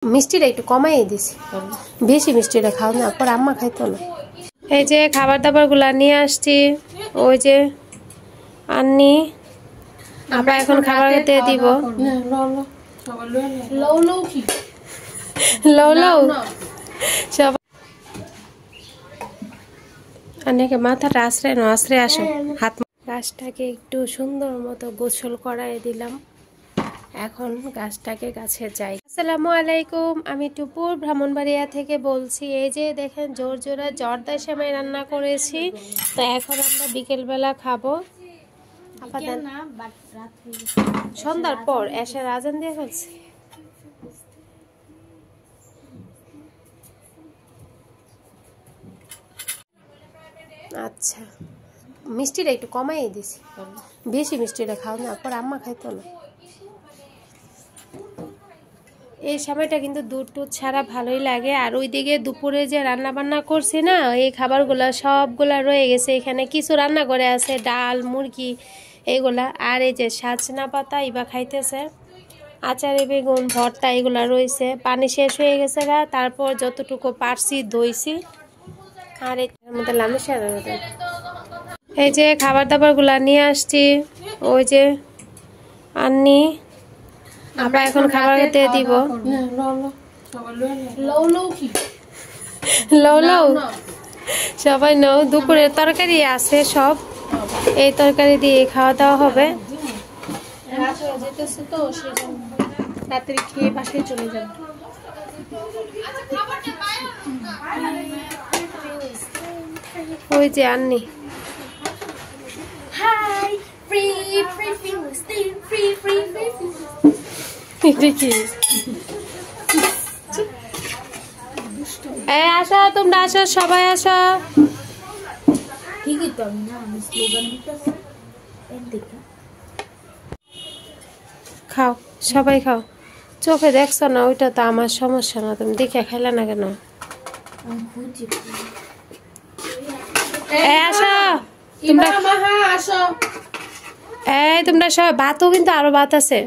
মিষ্টিটা একটু কমাই দিছি, বেশি মিষ্টিটা খাও না, পর আম্মা খাইতো না। এই যে খাবার দাবার গুলা নিয়ে আসছি, ওই যে আন্নি আমরা এখন খাবার খেতে দিব। সব অনেকে মাথাটা আশ্রয় না আশ্রয় আসো হাত। গাছটাকে একটু সুন্দর মতো গোসল করাই দিলাম, এখন গাছটাকে গাছে যাই। আসসালামু আলাইকুম, আমি টুপুর ব্রাহ্মণবাড়িয়া থেকে বলছি। এই যে দেখেন জোর জোড়া জর্দা সেমাই রান্না করেছি, তো এখন আমরা বিকেলবেলা খাবো। সন্ধ্যার পর এসে আজান দিয়ে ফেলছি। আচ্ছা, মিষ্টিটা একটু কমাই দিছি, বেশি মিষ্টিটা খাও না, পর আম্মা খাইতো না। এই সময়টা কিন্তু দুধ টুধ ছাড়া ভালোই লাগে। আর ওইদিকে দুপুরে যে রান্না বান্না করছি না, এই খাবারগুলা সবগুলা রয়ে গেছে এখানে। কিছু রান্না করে আছে, ডাল মুরগি এইগুলা, আর এই যে সাজনা পাতা ইবা খাইতেছে, আচারে বেগুন ভর্তা এগুলা রয়েছে। পানি শেষ হয়ে গেছে গা, তারপর যতটুকু পারছি দইছি। আর এর মধ্যে লামিশা, এই যে খাবার দাবার গুলা নিয়ে আসছি, ওই যে আন্নি আমরা এখন খাবার খেতে দিব। সবাই নাও, দুপুরের তরকারি আছে সব, এই তরকারি দিয়ে খাওয়া দাওয়া হবে। খেয়ে বাসায় চলে যাব। ওই যে আন্নি আসো, তোমরা আসো, সবাই আসো। খাও, সবাই খাও। চোখে দেখছো না, ওইটা তো আমার সমস্যা না, তুমি দেখে খাইলে না কেন? আসো তোমরা সবাই। ভাতও কিন্তু আরো ভাত আছে।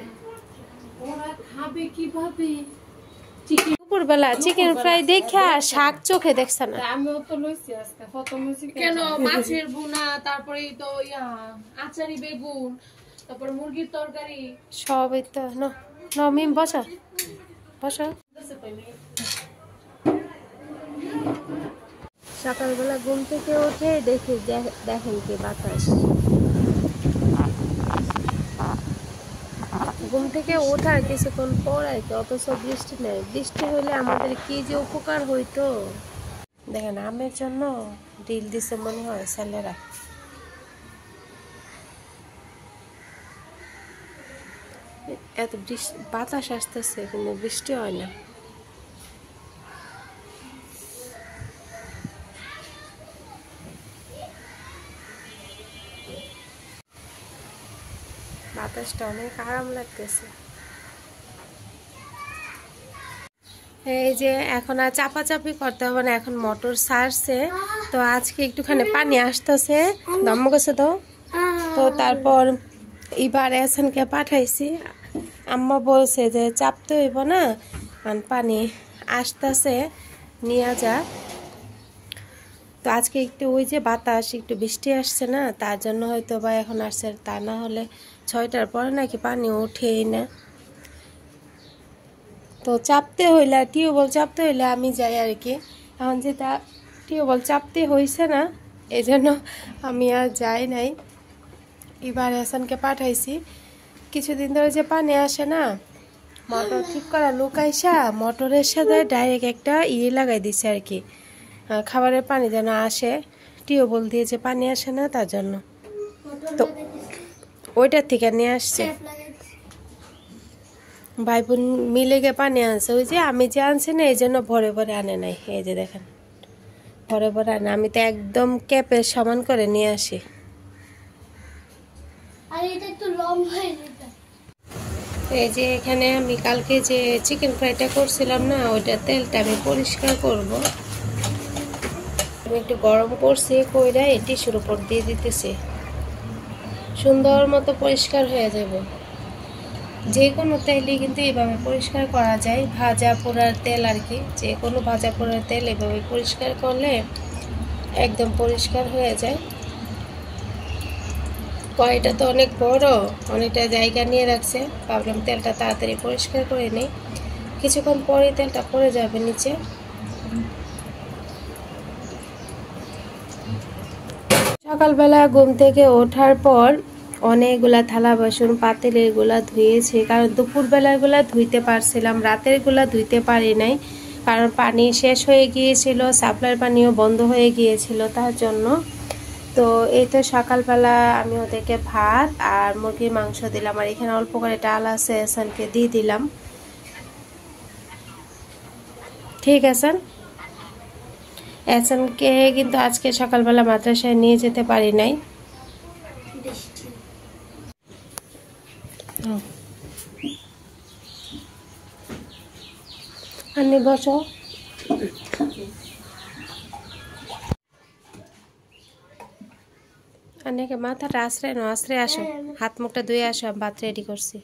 দুপুরবেলা চিকেন ফ্রাই দেখা শাক চোখে দেখছে না। আমিও তো লইছি আজকে প্রথম লইছি কেন মাছের ভুনা, তারপরে তো আচারি বেগুন, তারপর মুরগির তরকারি সবই তো। মিম বসো বসো। সকালবেলা ঘুম থেকে উঠে দেখি দেখেন কি বাতাস। ঘুম থেকে ওঠার কিছুক্ষণ পর আর কি, অথচ বৃষ্টি নেই। বৃষ্টি হলে আমাদের কি যে উপকার হইতো। দেখেন আমের জন্য ডিল দিছে মনে হয় ছেলেরা। এত বাতাস আসতেছে কিন্তু বৃষ্টি হয় না। বাতাসটা অনেক আরাম লাগতেছে। এই যে এখন আর চাপাচাপি করতে হবে না, এখন মোটর ছাড়ছে। তো আজকে একটুখানি পানি আসতেছে, দম গেছে তো তারপর এবার এসানকে পাঠাইছি। আম্মা বলছে যে চাপতে হইব না, পানি আসতেছে নিয়ে যা। তো আজকে একটু ওই যে বাতাস, একটু বৃষ্টি আসছে না, তার জন্য হয়তো বা এখন আসছে। তা না হলে 6টার পরে নাকি পানি ওঠেই না। তো চাপতে হইলে, টিউবওয়েল চাপতে হইলে আমি যাই আর কি। এখন যেটা টিউবওয়েল চাপতে হয়েছে না, এই জন্য আমি আর যাই নাই। এবার হাসানকে পাঠাইছি। কিছুদিন ধরে যে পানি আসে না, মোটর ঠিক করা লোক আইসা মোটরের সাথে ডাইরেক্ট একটা লাগাই দিছে আর কি, খাবারের পানি যেন আসে। টিউবওয়েল দিয়ে যে পানি আসে না, তার জন্য। তো ওইটার থেকে নিয়ে আসছে ভাই বোন মিলে গিয়ে পানি আনছে। ওই যে আমি যে আনছি না, এই জন্য ভরে ভরে আনে নাই। এই যে দেখেন ভরে ভরে আনে, আমি তো একদম ক্যাপের সমান করে নিয়ে আসি। এই যে এখানে আমি কালকে যে চিকেন ফ্রাইটা করছিলাম না, ওইটা তেলটা আমি পরিষ্কার করব। আমি একটু গরম করছি, কইরা এই টিস্যুর উপর দিয়ে দিতেছি, সুন্দর মতো পরিষ্কার হয়ে যাবে। যে কোনো তেলই কিন্তু এভাবে পরিষ্কার করা যায়, ভাজা পোড়ার তেল আর কি, যে কোনো ভাজা পোড়ার তেল এভাবে পরিষ্কার করলে একদম পরিষ্কার হয়ে যায়। কড়াইটা তো অনেক বড়, অনেকটা জায়গা নিয়ে রাখছে, ভাবলাম তেলটা তাড়াতাড়ি পরিষ্কার করে নেই, কিছুক্ষণ পরে তেলটা পড়ে যাবে নিচে। সকালবেলা ঘুম থেকে ওঠার পর অনেকগুলা থালা বাসন পাতিলেরগুলা ধুয়েছি, কারণ দুপুরবেলাগুলা ধুইতে পারছিলাম, রাতেরগুলা ধুইতে পারি নাই, কারণ পানি শেষ হয়ে গিয়েছিল, সাপ্লাইয়ের পানিও বন্ধ হয়ে গিয়েছিল তার জন্য। তো এই তো সকালবেলা আমি ওদেরকে ভাত আর মুরগির মাংস দিলাম, আর এখানে অল্প করে ডাল আছে, এসানকে দিয়ে দিলাম। ঠিক আছে, এসানকে কিন্তু আজকে সকালবেলা মাদ্রাসায় নিয়ে যেতে পারি নাই। আনি বসো, আনিকে মাথাটা আশ্রয় নো, আশ্রয় আসো, হাত মুখটা ধুয়ে আসো, আমি ভাত রেডি করছি।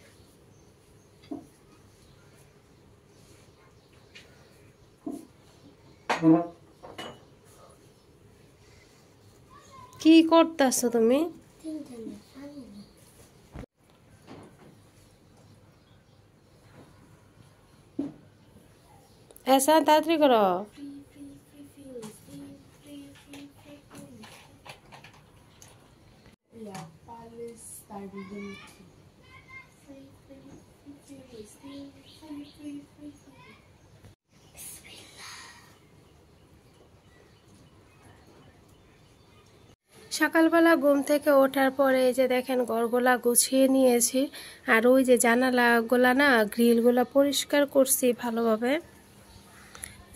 কি করতেছো তুমি? এসা তাড়াতাড়ি করো। সকালবেলা ঘুম থেকে ওঠার পরে এই যে দেখেন ঘরগুলা গুছিয়ে নিয়েছি, আর ওই যে জানালাগুলা না, গ্রিলগুলা পরিষ্কার করছি ভালোভাবে,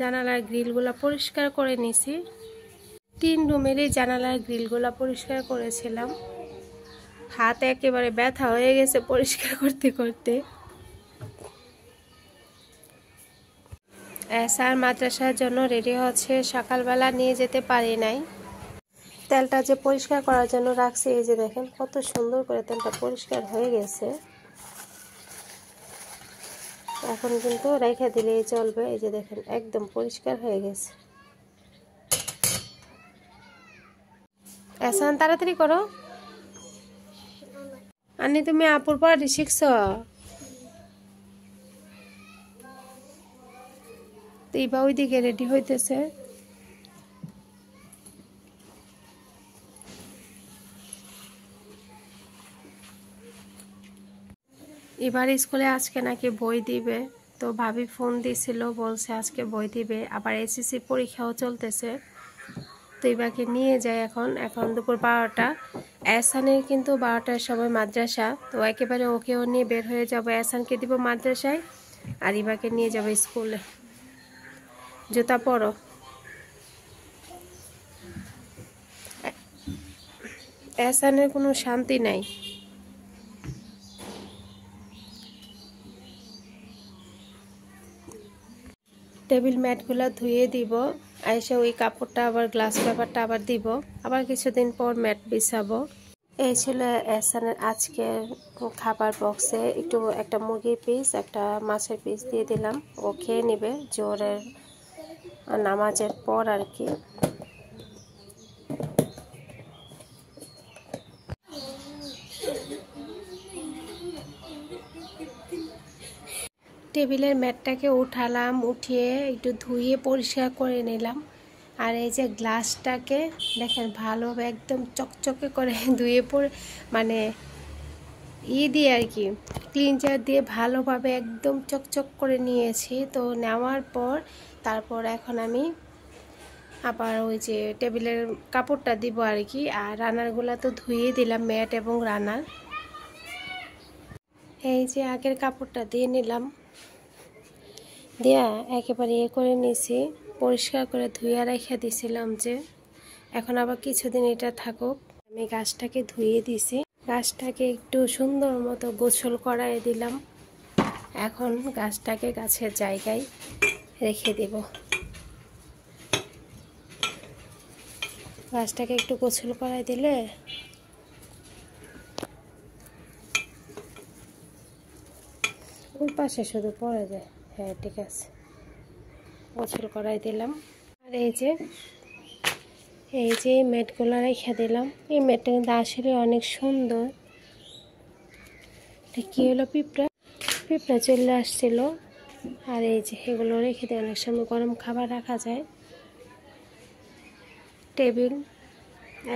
জানালার গ্রিলগুলা পরিষ্কার করে নিছি। 3 রুমেরই জানালার গ্রিলগুলা পরিষ্কার করেছিলাম, হাত একেবারে ব্যথা হয়ে গেছে পরিষ্কার করতে করতে। স্যার মাদ্রাসার জন্য রেডি হচ্ছে, সকালবেলা নিয়ে যেতে পারি নাই। তেলটা যে পরিষ্কার করার জন্য রাখছি, এই যে দেখেন কত সুন্দর করে তেলটা পরিষ্কার হয়ে গেছে। এখন কিন্তু রেখে দিলেই চলবে, এই যে দেখেন একদম পরিষ্কার হয়ে গেছে। এসান তাড়াতাড়ি করো, আনি তুমি আপুর পড়াটি শিখছ? ইবা ওইদিকে রেডি হইতেছে। এবার স্কুলে আজকে নাকি বই দিবে, তো ভাবি ফোন দিছিল, বলছে আজকে বই দিবে, আবার এসএসসি পরীক্ষাও চলতেছে। তো এবারকে নিয়ে যায়, এখন দুপুর 12টা, এহসানের কিন্তু 12টার সময় মাদ্রাসা, তো একেবারে ওকেও নিয়ে বের হয়ে যাবো, এহসানকে দিব মাদ্রাসায় আর ইবাকে নিয়ে যাবো স্কুলে। জুতা পরো। এহসানের কোনো শান্তি নাই। টেবিল ম্যাটগুলো ধুয়ে দিব, আইসা ওই কাপড়টা আবার গ্লাস পেপারটা আবার দিব, আবার কিছুদিন পর ম্যাট বিছাবো। এই ছিল এহসানের আজকের খাবার বক্সে, একটু একটা মুরগির পিস, একটা মাছের পিস দিয়ে দিলাম, ও খেয়ে নেবে জোরের নামাজের পর আর কি। টেবিলের ম্যাটটাকে উঠালাম, উঠিয়ে একটু ধুয়ে পরিষ্কার করে নিলাম, আর এই যে গ্লাসটাকে দেখেন ভালোভাবে একদম চকচকে করে ধুয়ে পরে, মানে দিয়ে আর কি, ক্লিনজার দিয়ে ভালোভাবে একদম চকচক করে নিয়েছি। তো নেওয়ার পর তারপর এখন আমি আবার ওই যে টেবিলের কাপড়টা দিব আর কি, আর রানারগুলো তো ধুয়ে দিলাম, ম্যাট এবং রানার। এই যে আগের কাপড়টা দিয়ে নিলাম, দিয়া একেবারে করে নিয়েছি, পরিষ্কার করে ধুয়ে রেখে দিছিলাম, যে এখন আবার কিছুদিন এটা থাকুক। আমি গাছটাকে ধুয়ে দিছি, গাছটাকে একটু সুন্দর মতো গোছল করাই দিলাম, এখন গাছটাকে গাছের জায়গায় রেখে দেব। গাছটাকে একটু গোছল করাই দিলে পাশে শুধু পড়ে যায়। হ্যাঁ ঠিক আছে, গোসল করাই দিলাম। আর এই যে ম্যাটগুলো রেখে দিলাম। এই ম্যাটটা কিন্তু আসলে অনেক সুন্দর। এটা কী হলো, পিঁপড়া চলে আসছিল। আর এই যে এগুলো রেখে দিয়ে অনেক সময় গরম খাবার রাখা যায়। টেবিল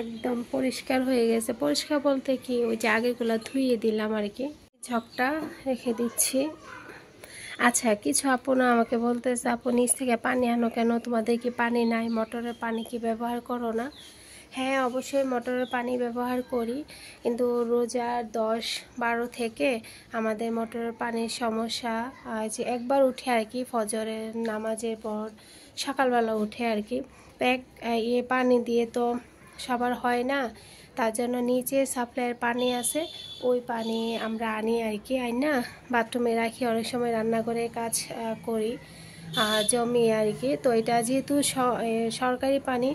একদম পরিষ্কার হয়ে গেছে। পরিষ্কার বলতে কি, ওই যে আগেগুলো ধুইয়ে দিলাম আর কি। ঝকটা রেখে দিচ্ছি। আচ্ছা, কিছু আপু আমাকে বলতেছে, আপু নিচ থেকে পানি আনো কেন, তোমাদের কি পানি নাই, মোটরের পানি কি ব্যবহার করো না? হ্যাঁ অবশ্যই মোটরের পানি ব্যবহার করি, কিন্তু রোজার 10-12 থেকে আমাদের মোটরের পানির সমস্যা। যে একবার উঠে আর কি, ফজরের নামাজের পর সকালবেলা উঠে আর কি, পানি দিয়ে তো সবার হয় না, তার জন্য নিচে সাপ্লাইয়ের পানি আছে, ওই পানি আমরা আনি আর কি, না বাথরুমে রাখি, অনেক সময় রান্নাঘরে কাজ করি জমিয়ে আর কি। তো এটা যেহেতু সরকারি পানি,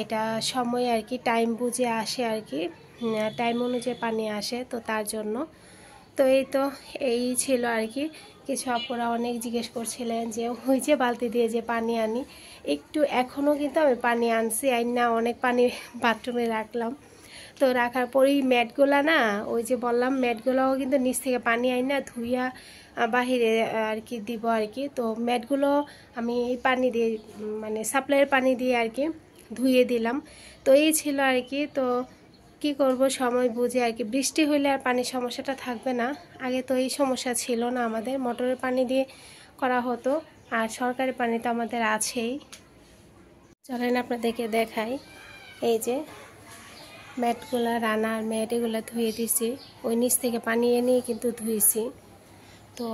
এটা সময় আর কি টাইম বুঝে আসে আর কি, টাইম অনুযায়ী পানি আসে, তো তার জন্য। তো এই ছিল আর কি। কিছু আপুরা অনেক জিজ্ঞেস করছিলেন যে ওই যে বালতি দিয়ে যে পানি আনি, একটু এখনও কিন্তু আমি পানি আনছি, না অনেক পানি বাথরুমে রাখলাম। তো রাখার পরেই ম্যাটগুলা না, ওই যে বললাম ম্যাটগুলোও কিন্তু নিচ থেকে পানি না ধুইয়া বাহিরে আর কি দিব আর কি। তো ম্যাটগুলো আমি এই পানি দিয়ে, মানে সাপ্লাইয়ের পানি দিয়ে আর কি ধুইয়ে দিলাম। তো এই ছিল আর কি। তো কি করব, সময় বুঝে আর কি। বৃষ্টি হইলে আর পানির সমস্যাটা থাকবে না। আগে তো এই সমস্যা ছিল না, আমাদের মোটরের পানি দিয়ে করা হতো, আর সরকারি পানি তো আমাদের আছেই। চলেন আপনাদেরকে দেখাই। এই যে ম্যাটগুলা, রান্নার ম্যাট, এগুলো ধুয়ে দিছি, ওই নিচ থেকে পানি এনে কিন্তু ধুয়েছি। তো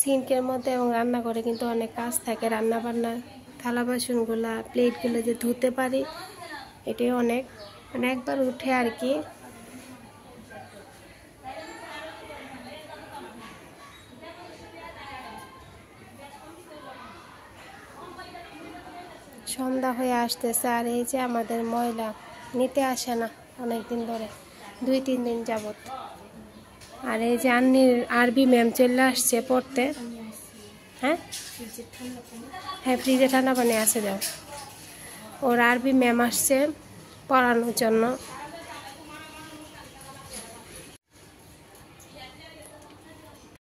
সিঙ্কের মধ্যে এবং রান্নাঘরে কিন্তু অনেক কাজ থাকে, রান্না বান্না থালা বাসনগুলা, প্লেটগুলো যে ধুতে পারি, এটাই অনেক, মানে একবার উঠে আর কি। সন্ধ্যা হয়ে আসতেছে, আর এই যে আমাদের ময়লা নিতে আসে না অনেক দিন ধরে, 2-3 দিন যাবত। আর এই যে আরবি ম্যাম চলে আসছে পড়তে। হ্যাঁ হ্যাঁ, ফ্রিজে ঠান্ডা পানি আছে, যাও। ওর আরবি ম্যাম আসছে পড়ানোর জন্য।